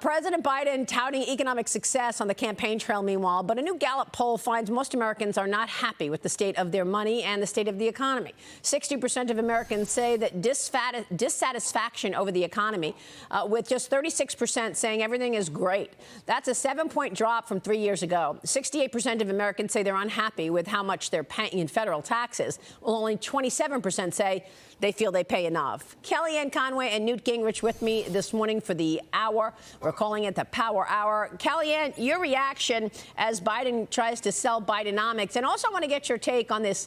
President Biden touting economic success on the campaign trail, meanwhile, but a new Gallup poll finds most Americans are not happy with the state of their money and the state of the economy. 60% of Americans say that dissatisfaction over the economy, with just 36% saying everything is great. That's a 7-point drop from 3 years ago. 68% of Americans say they're unhappy with how much they're paying in federal taxes, while only 27% say they feel they pay enough. Kellyanne Conway and Newt Gingrich with me this morning for the hour. We're calling it the Power Hour. Kellyanne, your reaction as Biden tries to sell Bidenomics, and also I want to get your take on this,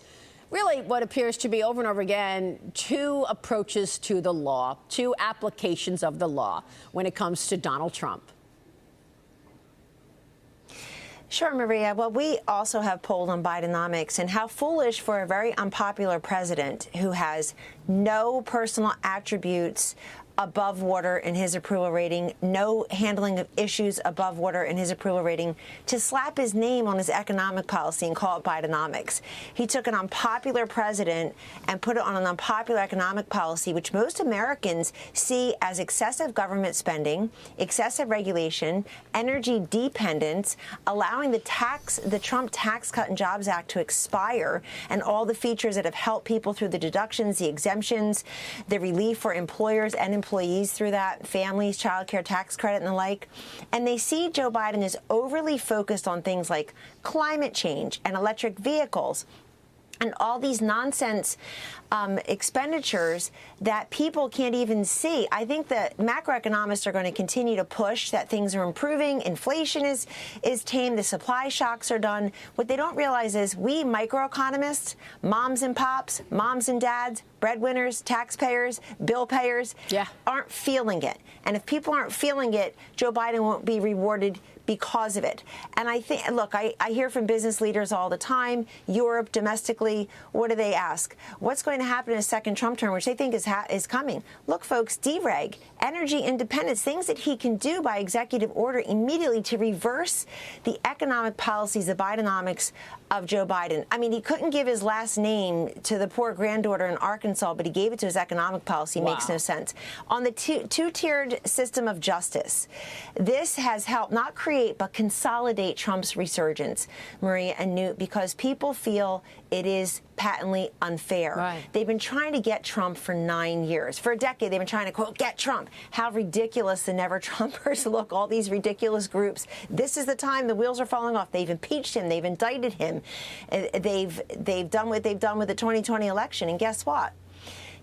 really what appears to be over and over again, two approaches to the law, two applications of the law when it comes to Donald Trump. Sure, Maria. Well, we also have polled on Bidenomics and how foolish for a very unpopular president who has no personal attributes above water in his approval rating, no handling of issues above water in his approval rating, to slap his name on his economic policy and call it Bidenomics. He took an unpopular president and put it on an unpopular economic policy, which most Americans see as excessive government spending, excessive regulation, energy dependence, allowing the Trump Tax Cut and Jobs Act to expire, and all the features that have helped people through the deductions, the exemptions, the relief for employers and employees through that, families, child care tax credit and the like. And they see Joe Biden is overly focused on things like climate change and electric vehicles and all these nonsense expenditures that people can't even see. I think that macroeconomists are going to continue to push that things are improving. Inflation is tame. The supply shocks are done. What they don't realize is we microeconomists, moms and pops, moms and dads, breadwinners, taxpayers, bill payers, aren't feeling it. And if people aren't feeling it, Joe Biden won't be rewarded because of it. And I think, look, I hear from business leaders all the time, Europe, domestically, what do they ask? What's going to happen in a second Trump term, which they think is coming? Look, folks, dereg, energy independence, things that he can do by executive order immediately to reverse the economic policies, the Bidenomics of Joe Biden. I mean, he couldn't give his last name to the poor granddaughter in Arkansas, but he gave it to his economic policy. Makes no sense. On the two-tiered system of justice, this has helped not create but consolidate Trump's resurgence, Maria and Newt, because people feel it is patently unfair. Right. They've been trying to get Trump for 9 years. For a decade, they've been trying to, quote, get Trump. How ridiculous the never-Trumpers look, all these ridiculous groups. This is the time the wheels are falling off. They've impeached him. They've indicted him. They've done what they've done with the 2020 election. And guess what?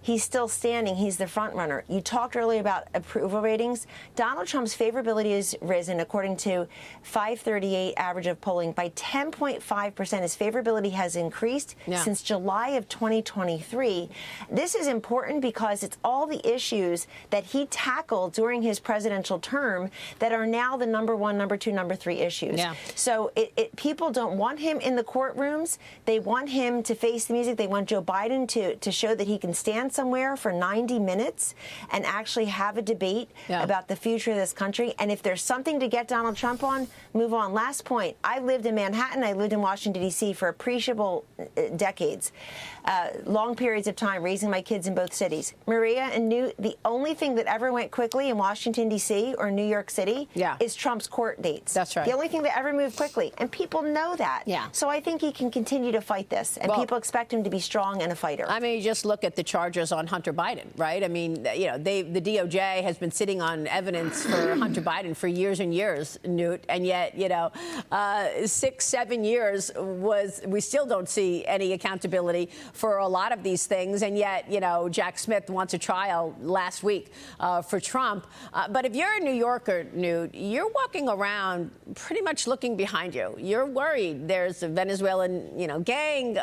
He's still standing. He's the front runner. You talked earlier about approval ratings. Donald Trump's favorability has risen, according to 538 average of polling, by 10.5%. His favorability has increased since July of 2023. This is important because it's all the issues that he tackled during his presidential term that are now the number one, number two, number three issues. So people don't want him in the courtrooms. They want him to face the music. They want Joe Biden to show that he can stand somewhere for 90 minutes and actually have a debate about the future of this country. And if there's something to get Donald Trump on, move on. Last point, I lived in Manhattan. I lived in Washington, D.C. for appreciable decades, long periods of time, raising my kids in both cities. Maria and Newt, the only thing that ever went quickly in Washington, D.C. or New York City is Trump's court dates. That's right. The only thing that ever moved quickly. And people know that. So I think he can continue to fight this. And people expect him to be strong and a fighter. I mean, you just look at the charges on Hunter Biden, right? I mean, you know, the DOJ has been sitting on evidence for Hunter Biden for years and years, Newt, and yet, you know, 6, 7 years we still don't see any accountability for a lot of these things, and yet, you know, Jack Smith wants a trial last week for Trump. But if you're a New Yorker, Newt, you're walking around pretty much looking behind you. You're worried. There's a Venezuelan, you know, gang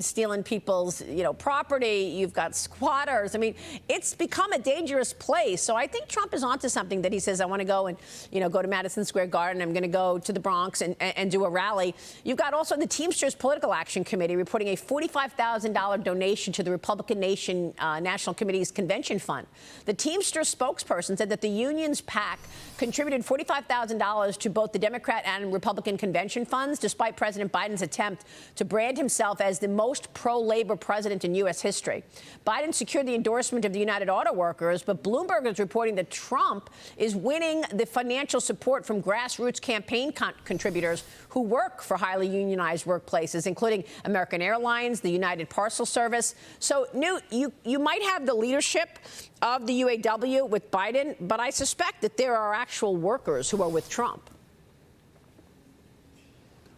stealing people's, you know, property. You've got squatters. I mean, it's become a dangerous place. So I think Trump is onto something that he says, I want to go and, you know, go to Madison Square Garden. I'm going to go to the Bronx and do a rally. You've got also the Teamsters Political Action Committee reporting a $45,000 $50,000 donation to the Republican National Committee's convention fund. The Teamsters spokesperson said that the union's PAC contributed $45,000 to both the Democrat and Republican convention funds, despite President Biden's attempt to brand himself as the most pro-labor president in U.S. history. Biden secured the endorsement of the United Auto Workers, but Bloomberg is reporting that Trump is winning the financial support from grassroots campaign contributors who work for highly unionized workplaces, including American Airlines, the United Parcel Service. So, Newt, you might have the leadership of the UAW with Biden, but I suspect that there are actual workers who are with Trump.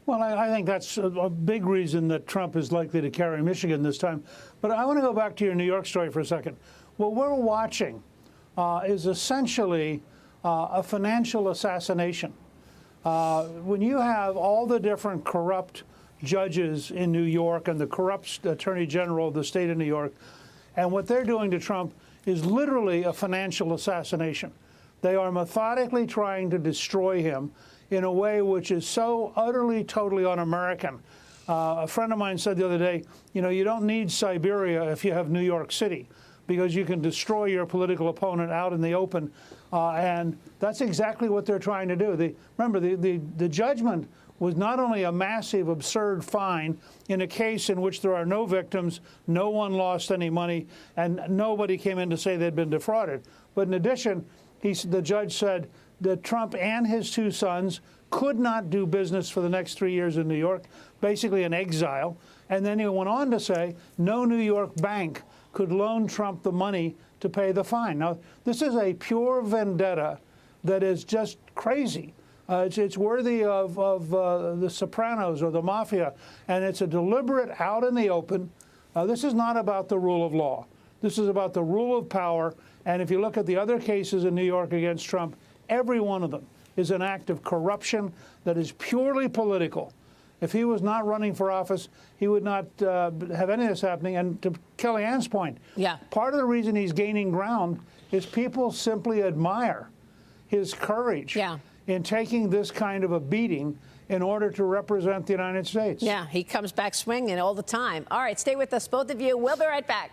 Well, I think that's a big reason that Trump is likely to carry Michigan this time. But I want to go back to your New York story for a second. What we're watching is essentially a financial assassination. When you have all the different corrupt judges in New York and the corrupt attorney general of the state of New York, and what they're doing to Trump is literally a financial assassination. They are methodically trying to destroy him in a way which is so utterly, totally un-American. A friend of mine said the other day, you know, you don't need Siberia if you have New York City, because you can destroy your political opponent out in the open. And that's exactly what they're trying to do. Remember, the judgment was not only a massive, absurd fine in a case in which there are no victims, no one lost any money, and nobody came in to say they'd been defrauded. But in addition, the judge said that Trump and his two sons could not do business for the next 3 years in New York, basically in exile. And then he went on to say no New York bank could loan Trump the money to pay the fine. Now, this is a pure vendetta that is just crazy. It's worthy of the Sopranos or the Mafia, and it's a deliberate, out in the open. This is not about the rule of law. This is about the rule of power. And if you look at the other cases in New York against Trump, every one of them is an act of corruption that is purely political. If he was not running for office, he would not have any of this happening. And to Kellyanne's point, part of the reason he's gaining ground is people simply admire his courage in taking this kind of a beating in order to represent the United States. Yeah, he comes back swinging all the time. All right, stay with us, both of you. We'll be right back.